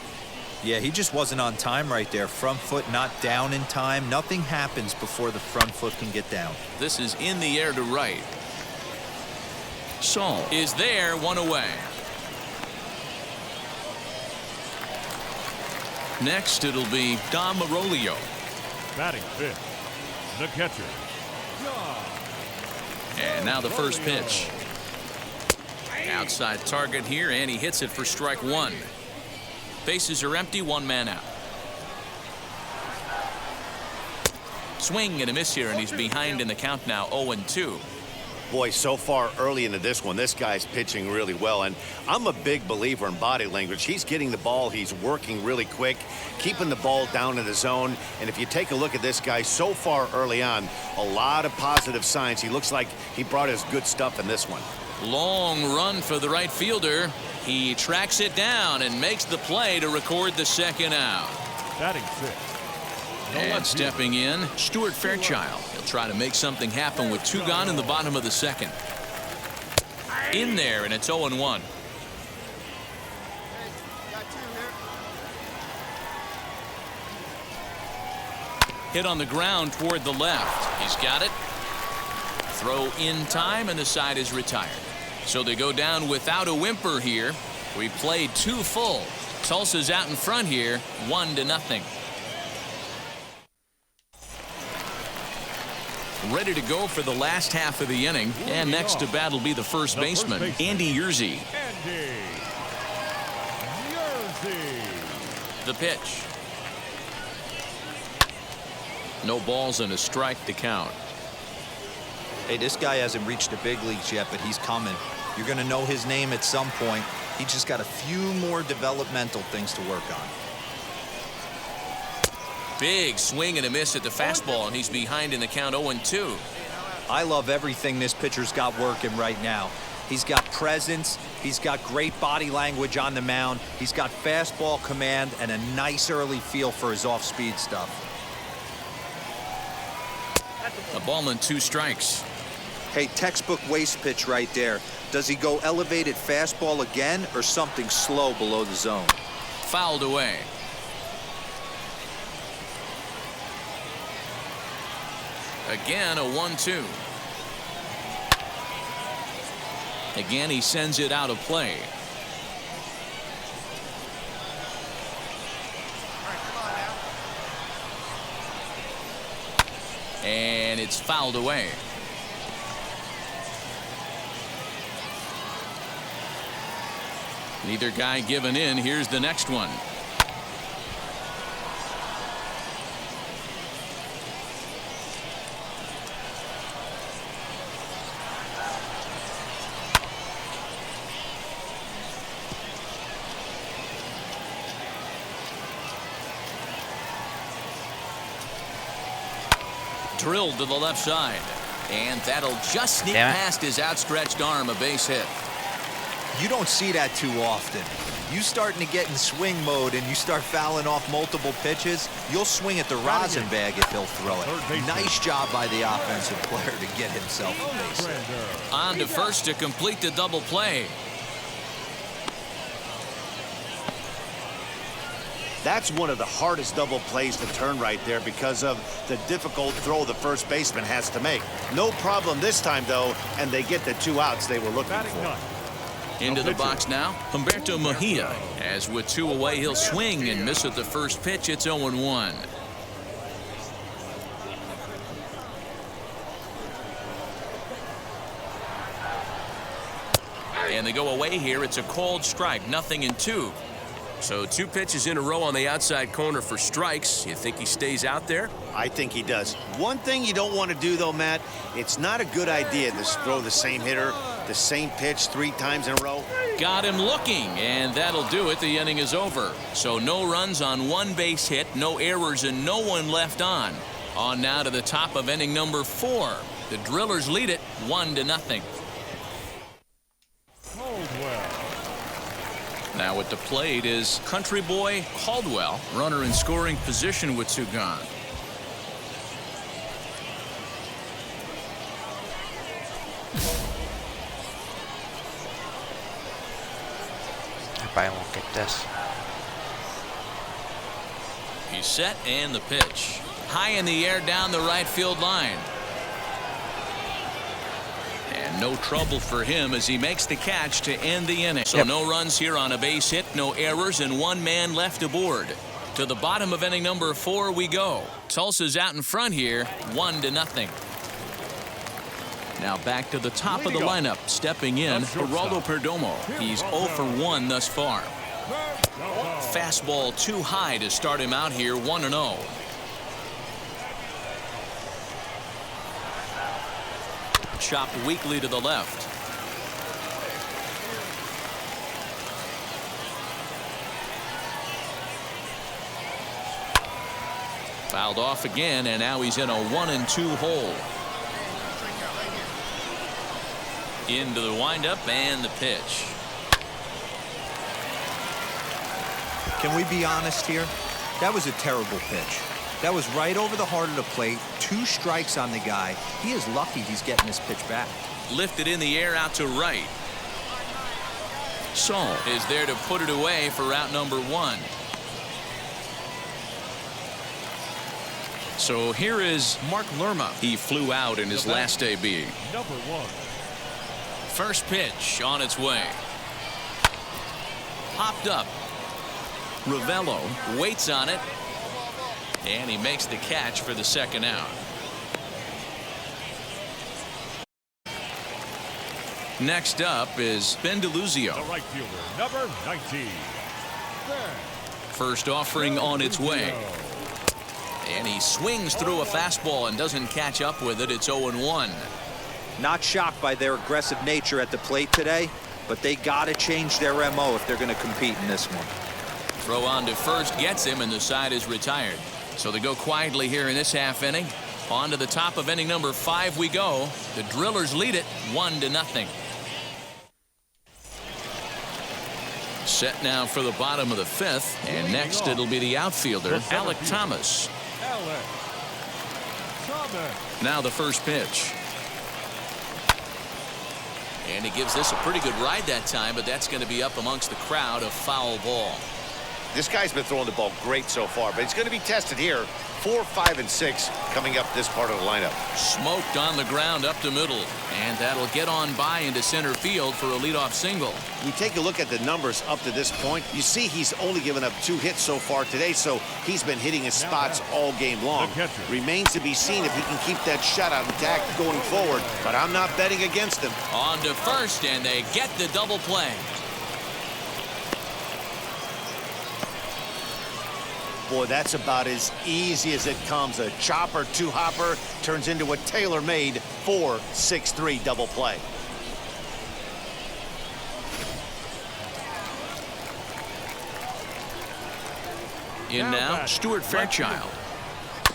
Yeah, he just wasn't on time right there. Front foot not down in time. Nothing happens before the front foot can get down.
This is in the air to right. Saul is there, one away. Next, it'll be Dom Marolio.
Batting fifth, the catcher.
And now the first pitch. Outside target here, and he hits it for strike one. Bases are empty, one man out. Swing and a miss here, and he's behind in the count now, 0-2.
Boy, so far early into this one, this guy's pitching really well, and I'm a big believer in body language. He's getting the ball, he's working really quick, keeping the ball down in the zone, and if you take a look at this guy so far early on, a lot of positive signs. He looks like he brought his good stuff in this one.
Long run for the right fielder. He tracks it down and makes the play to record the second out.
Batting sixth.
And stepping in, Stuart Fairchild. He'll try to make something happen with two gone in the bottom of the second. In there, and it's 0-1. Hit on the ground toward the left. He's got it. Throw in time, and the side is retired. So they go down without a whimper here. We played two full. Tulsa's out in front here, 1-0. Ready to go for the last half of the inning. And next to bat will be the first baseman, Andy Yerzy. The pitch. No balls and a strike to count.
Hey, this guy hasn't reached the big leagues yet, but he's coming. You're going to know his name at some point. He just got a few more developmental things to work on.
Big swing and a miss at the fastball, and he's behind in the count, 0-2.
I love everything this pitcher's got working right now. He's got presence. He's got great body language on the mound. He's got fastball command and a nice early feel for his off-speed stuff.
A ball and 2 strikes.
Hey, textbook waste pitch right there. Does he go elevated fastball again or something slow below the zone?
Fouled away. Again, a 1-2. Again, he sends it out of play. And it's fouled away. Neither guy giving in. Here's the next one. Drilled to the left side, and that'll just sneak past his outstretched arm, a base hit.
You don't see that too often. You starting to get in swing mode and you start fouling off multiple pitches, you'll swing at the rosin bag if he'll throw it. Nice job by the offensive player to get himself a base hit.
On to first to complete the double play.
That's one of the hardest double plays to turn right there because of the difficult throw the first baseman has to make. No problem this time, though, and they get the 2 outs they were looking for.
Into the box now, Humberto Mejia. As with 2 away, he'll swing and miss at the first pitch. It's 0-1. And they go away here. It's a cold strike, 0-2.
So 2 pitches in a row on the outside corner for strikes. You think he stays out there?
I think he does. One thing you don't want to do, though, Matt, it's not a good idea to throw the same hitter, the same pitch 3 times in a row.
Got him looking, and that'll do it. The inning is over. So no runs on 1 base hit, no errors, and no one left on. On now to the top of inning number 4. The Drillers lead it 1-0. Now at the plate is Country Boy Caldwell, runner in scoring position with 2 gone.
I probably won't get this.
He's set, and the pitch. High in the air down the right field line. And no trouble for him as he makes the catch to end the inning. So no runs here on a base hit, no errors, and 1 man left aboard. To the bottom of inning number 4 we go. Tulsa's out in front here, 1-0. Now back to the top of the lineup. Stepping in, Geraldo Perdomo. He's 0 for 1 thus far. Fastball too high to start him out here, 1-0. Chopped weakly to the left. Fouled off again, and now he's in a 1-2 hole. Into the windup and the pitch.
Can we be honest here? That was a terrible pitch. That was right over the heart of the plate. 2 strikes on the guy. He is lucky he's getting this pitch back.
Lifted in the air out to right. Saul is there to put it away for out number 1. So here is Mark Lerma. He flew out in his last AB.
Number 1.
First pitch on its way. Popped up. Ravello waits on it. And he makes the catch for the 2nd out. Next up is Ben Deluzio.
The right fielder, number 19.
First offering on its way. And he swings through a fastball and doesn't catch up with it. It's 0-1.
Not shocked by their aggressive nature at the plate today, but they got to change their MO if they're going to compete in this one.
Throw on to first gets him, and the side is retired. So they go quietly here in this half inning. On to the top of inning number 5 we go. The Drillers lead it 1-0. Set now for the bottom of the 5th, and next it'll be the outfielder, Alec Thomas. Now the first pitch. And he gives this a pretty good ride that time, but that's going to be up amongst the crowd, a foul ball.
This guy's been throwing the ball great so far, but he's going to be tested here. 4, 5, and 6 coming up this part of the lineup.
Smoked on the ground up the middle, and that'll get on by into center field for a leadoff single.
You take a look at the numbers up to this point. You see he's only given up 2 hits so far today, so he's been hitting his spots all game long. Remains to be seen if he can keep that shutout intact going forward, but I'm not betting against him.
On to first, and they get the double play.
Boy, that's about as easy as it comes. A chopper 2-hopper turns into a tailor-made 4-6-3 double play.
In now, Stuart Fairchild.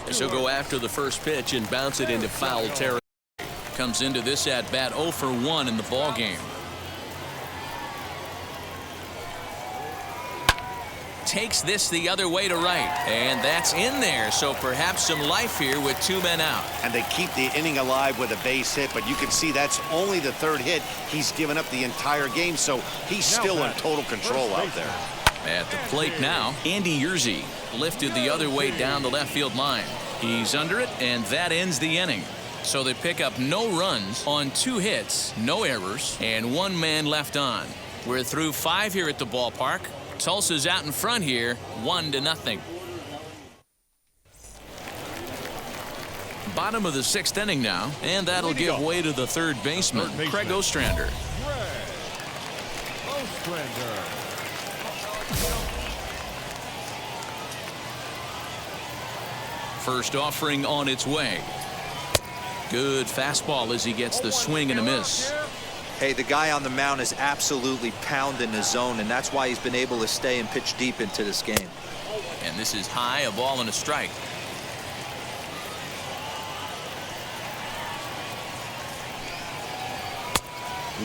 As he'll go after the first pitch and bounce it into foul territory. Comes into this at-bat 0 for 1 in the ballgame. Takes this the other way to right, and that's in there, so perhaps some life here with 2 men out.
And they keep the inning alive with a base hit, but you can see that's only the 3rd hit he's given up the entire game, so he's still in total control out there.
At the plate now, Andy Yerzy lifted the other way down the left field line. He's under it, and that ends the inning. So they pick up no runs on 2 hits, no errors, and 1 man left on. We're through 5 here at the ballpark. Tulsa's out in front here, 1-0. Bottom of the 6th inning now, and that'll give way to the 3rd baseman, Craig Ostrander. First offering on its way. Good fastball as he gets the swing and a miss.
Hey, the guy on the mound is absolutely pounding the zone, and that's why he's been able to stay and pitch deep into this game.
And this is high, a ball and a strike.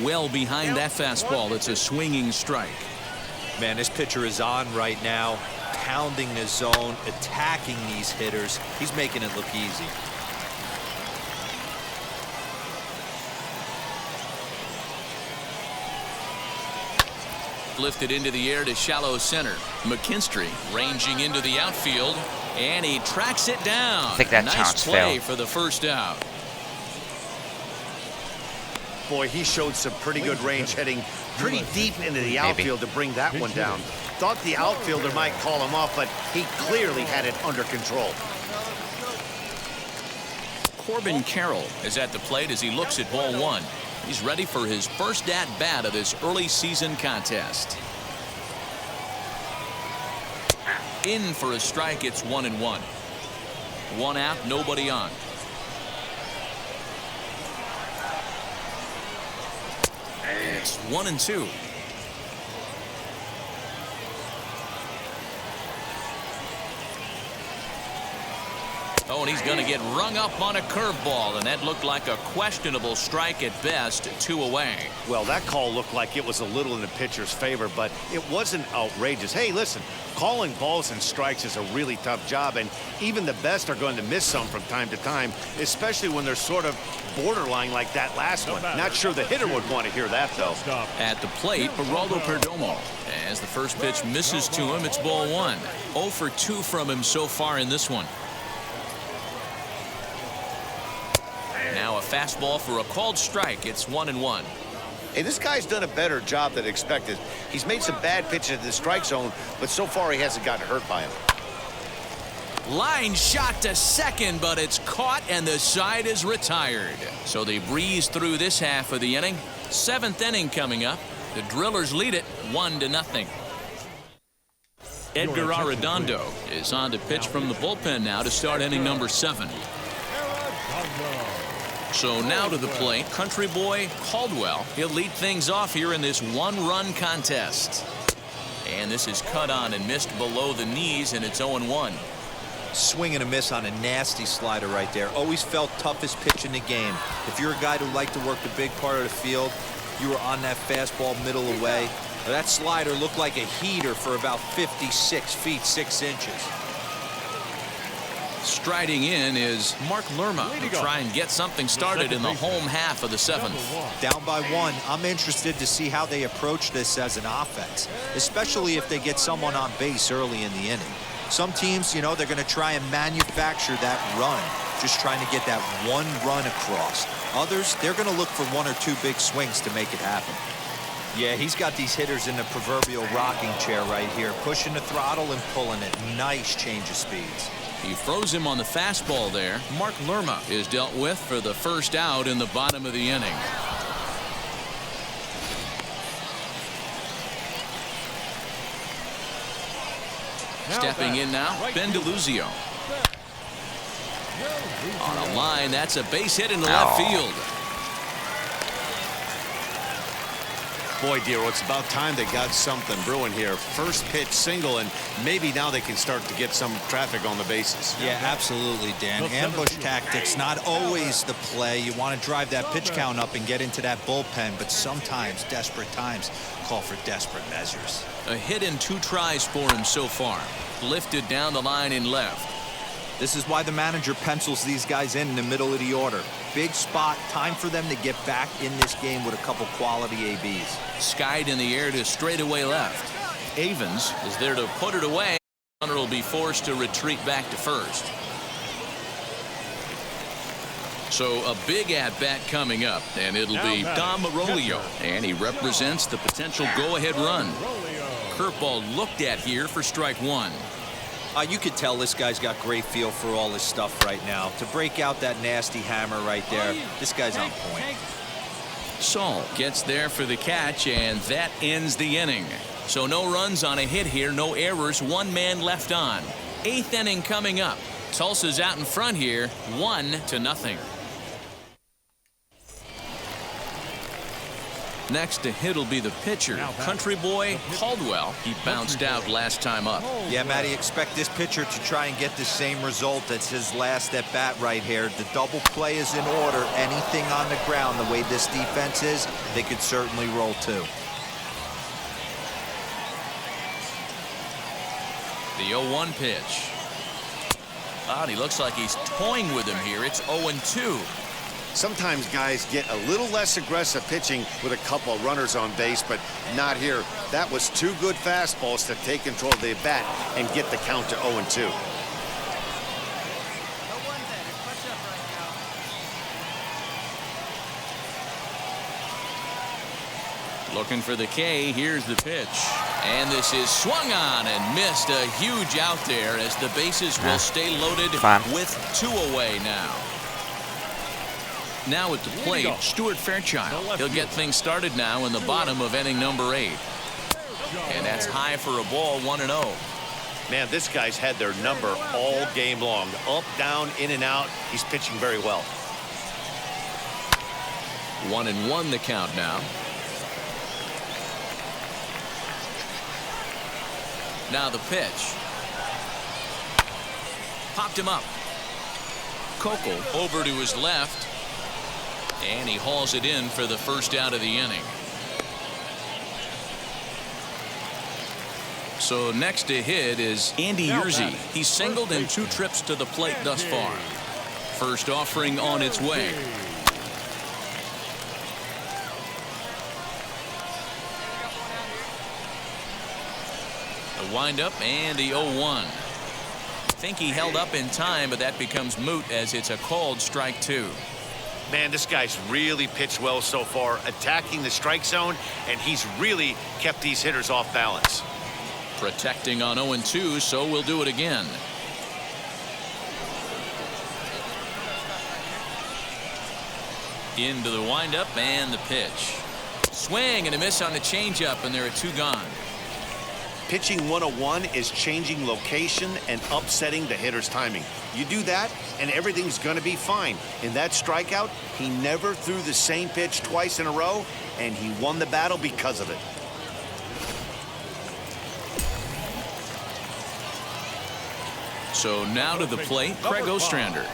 Well behind that fastball. It's a swinging strike.
Man, this pitcher is on right now, pounding the zone, attacking these hitters. He's making it look easy.
Lifted into the air to shallow center. McKinstry ranging into the outfield, and he tracks it down.
I think that
nice
chance
play
failed.
for the first out.
Boy, he showed some pretty good range heading pretty deep into the outfield to bring that one down. Thought the outfielder might call him off, but he clearly had it under control.
Corbin Carroll is at the plate as he looks at ball one. He's ready for his first at-bat of this early season contest. In for a strike. It's 1-1. 1 out, nobody on. It's 1-2. Oh, and he's going to get rung up on a curveball, and that looked like a questionable strike at best. 2 away.
Well, that call looked like it was a little in the pitcher's favor, but it wasn't outrageous. Hey, listen, calling balls and strikes is a really tough job, and even the best are going to miss some from time to time, especially when they're sort of borderline like that last one. Not sure the hitter would want to hear that, though.
At the plate, Geraldo Perdomo. As the first pitch misses to him, it's ball 1. 0 for 2 from him so far in this one. Now a fastball for a called strike. It's 1-1.
Hey, this guy's done a better job than expected. He's made some bad pitches at the strike zone, but so far he hasn't gotten hurt by him.
Line shot to second, but it's caught and the side is retired. So they breeze through this half of the inning. 7th inning coming up. The Drillers lead it 1-0. Edgar Arredondo is on to pitch from the bullpen now to start inning number 7. So now to the plate, country boy Caldwell. He'll lead things off here in this 1-run contest. And this is cut on and missed below the knees, and it's 0-1.
Swing and a miss on a nasty slider right there. Always felt toughest pitch in the game. If you're a guy who liked to work the big part of the field, you were on that fastball middle away. That slider looked like a heater for about 56 feet 6 inches.
Striding in is Mark Lerma to try and get something started in the home half of the 7th.
Down by 1. I'm interested to see how they approach this as an offense, especially if they get someone on base early in the inning. Some teams, you know, they're going to try and manufacture that run, just trying to get that one run across. Others, they're going to look for 1 or 2 big swings to make it happen. Yeah, he's got these hitters in the proverbial rocking chair right here, pushing the throttle and pulling it. Nice change of speeds.
He froze him on the fastball there. Mark Lerma is dealt with for the first out in the bottom of the inning. Stepping in now, Ben Deluzio. On a line, that's a base hit into left field.
Boy, Dero, it's about time they got something brewing here. First pitch single, and maybe now they can start to get some traffic on the bases.
Yeah, absolutely, Dan. Ambush tactics, not always the play. You want to drive that pitch count up and get into that bullpen, but sometimes desperate times call for desperate measures.
A hit in 2 tries for him so far. Lifted down the line in left.
This is why the manager pencils these guys in the middle of the order. Big spot, time for them to get back in this game with a couple quality ABs.
Skied in the air to straightaway left. Avens is there to put it away. Runner will be forced to retreat back to first. So a big at-bat coming up, and it'll be Dom Marolio, and he represents the potential go-ahead run. Curveball looked at here for strike 1.
You could tell this guy's got great feel for all this stuff right now. To break out that nasty hammer right there, this guy's on point.
Saul gets there for the catch, and that ends the inning. So no runs on a hit here, no errors, 1 man left on. 8th inning coming up. Tulsa's out in front here, 1-0. Next to hit will be the pitcher, country boy Caldwell. He bounced out last time up.
Yeah, Matty, expect this pitcher to try and get the same result. That's his last at bat right here. The double play is in order. Anything on the ground, the way this defense is, they could certainly roll too.
The 0-1 pitch. He looks like he's toying with him here. It's 0-2.
Sometimes guys get a little less aggressive pitching with a couple of runners on base, but not here. That was 2 good fastballs to take control of the bat and get the count to 0-2.
Looking for the K. Here's the pitch. And this is swung on and missed. A huge out there as the bases will stay loaded with 2 away now. Now at the plate, Stuart Fairchild. He'll get things started now in the bottom of inning number 8. And that's high for a ball, 1-0.
Man, this guy's had their number all game long. Up, down, in and out. He's pitching very well.
1-1 the count now. Now the pitch. Popped him up. Coco over to his left. And he hauls it in for the first out of the inning. So next to hit is Andy Yerzy. He's singled in 2 trips to the plate thus far. First offering on its way. The windup and the 0-1. Think he held up in time, but that becomes moot as it's a called strike 2.
Man, this guy's really pitched well so far, attacking the strike zone, and he's really kept these hitters off balance.
Protecting on 0-2, so we'll do it again. Into the windup and the pitch. Swing and a miss on the changeup, and there are 2 gone.
Pitching 101 is changing location and upsetting the hitter's timing. You do that, and everything's going to be fine. In that strikeout, he never threw the same pitch twice in a row, and he won the battle because of it.
So now to the plate, Craig Ostrander.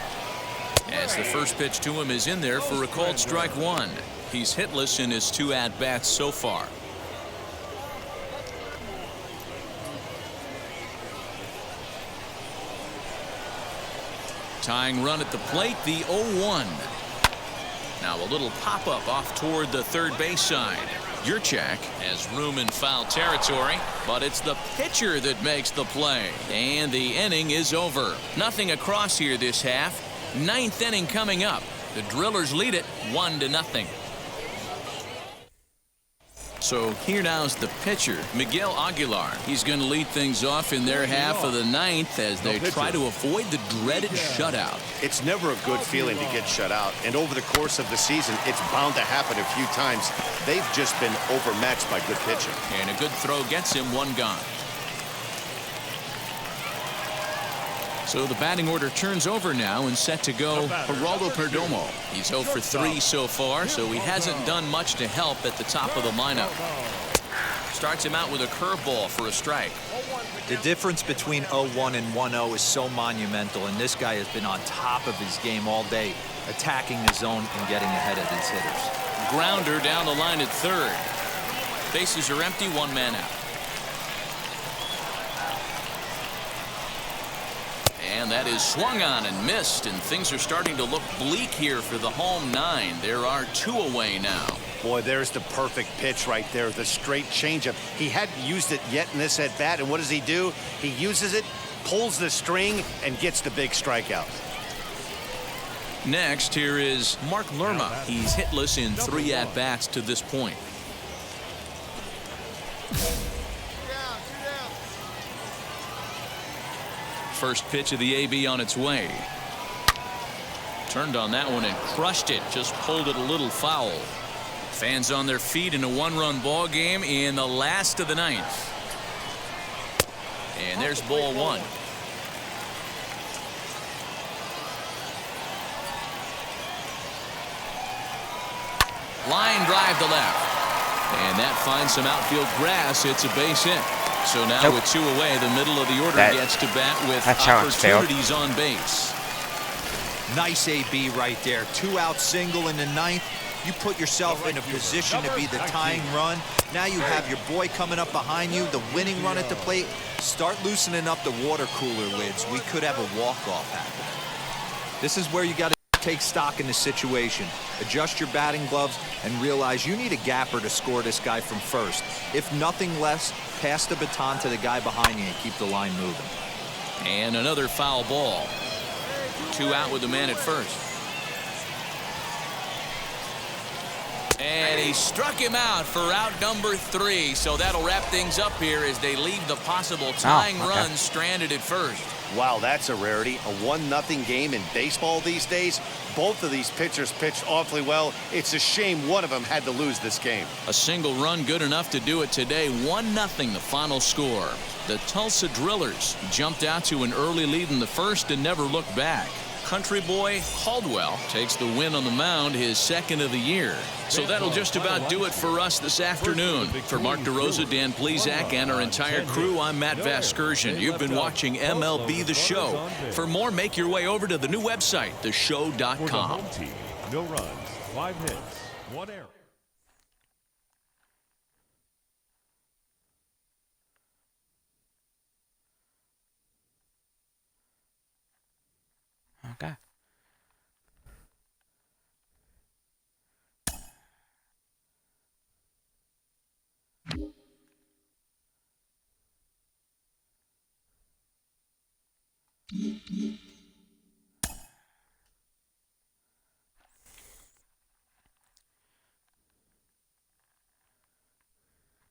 As the first pitch to him is in there for a called strike 1. He's hitless in his 2 at-bats so far. Tying run at the plate, the 0-1. Now a little pop-up off toward the third base side. Yurchak has room in foul territory, but it's the pitcher that makes the play. And the inning is over. Nothing across here this half. 9th inning coming up. The Drillers lead it 1-0. So here now's the pitcher, Miguel Aguilar. He's going to lead things off in their half of the 9th as they try to avoid the dreaded shutout.
It's never a good feeling to get shut out, and over the course of the season, it's bound to happen a few times. They've just been overmatched by good pitching.
And a good throw gets him 1 gone. So the batting order turns over now and set to go Geraldo Perdomo. He's 0 for 3 so far, so he hasn't done much to help at the top of the lineup. Starts him out with a curveball for a strike.
The difference between 0-1 and 1-0 is so monumental, and this guy has been on top of his game all day, attacking the zone and getting ahead of his hitters.
Grounder down the line at third. Bases are empty, 1 man out. And that is swung on and missed, and things are starting to look bleak here for the home 9. There are 2 away now.
Boy, there's the perfect pitch right there, the straight changeup. He hadn't used it yet in this at bat, and what does he do? He uses it, pulls the string, and gets the big strikeout.
Next, here is Mark Lerma. He's hitless in 3 at-bats to this point. First pitch of the AB on its way. Turned on that one and crushed it. Just pulled it a little foul. Fans on their feet in a 1-run ball game in the last of the 9th. And there's ball 1. Line drive to left. And that finds some outfield grass. It's a base hit. So now with 2 away, the middle of the order gets to bat with opportunities on base.
Nice AB right there. 2-out single in the 9th. You put yourself in a position to be the tying run. Now you have your boy coming up behind you, the winning run at the plate. Start loosening up the water cooler lids. We could have a walk-off happen. This is where you got to take stock in the situation. Adjust your batting gloves and realize you need a gapper to score this guy from first. If nothing less, pass the baton to the guy behind you and keep the line moving.
And another foul ball. 2 out with the man at first. And he struck him out for out number 3. So that'll wrap things up here as they leave the possible tying run stranded at first.
Wow, that's a rarity. A 1-0 game in baseball these days. Both of these pitchers pitched awfully well. It's a shame one of them had to lose this game.
A single run good enough to do it today. 1-0 the final score. The Tulsa Drillers jumped out to an early lead in the first and never looked back. Country boy Caldwell takes the win on the mound, his 2nd of the year. So that'll just about do it for us this afternoon. For Mark DeRosa, Dan Plezak, and our entire crew, I'm Matt Vasgersian. You've been watching MLB The Show. For more, make your way over to the new website, theshow.com.
No runs, 5 hits, 1 error.
Okay.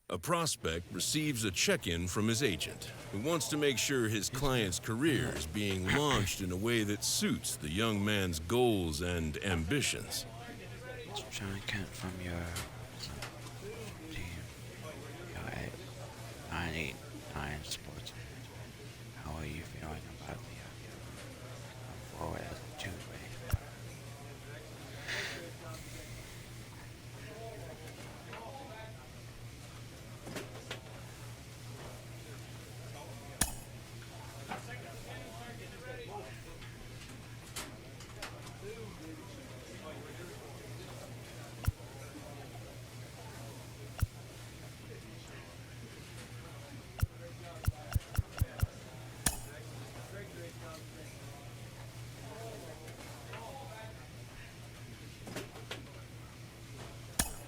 A prospect receives a check-in from his agent, who wants to make sure his client's career is being launched in a way that suits the young man's goals and ambitions.
Let's try and count from your team. Your 8, 9, 8, 9 sport.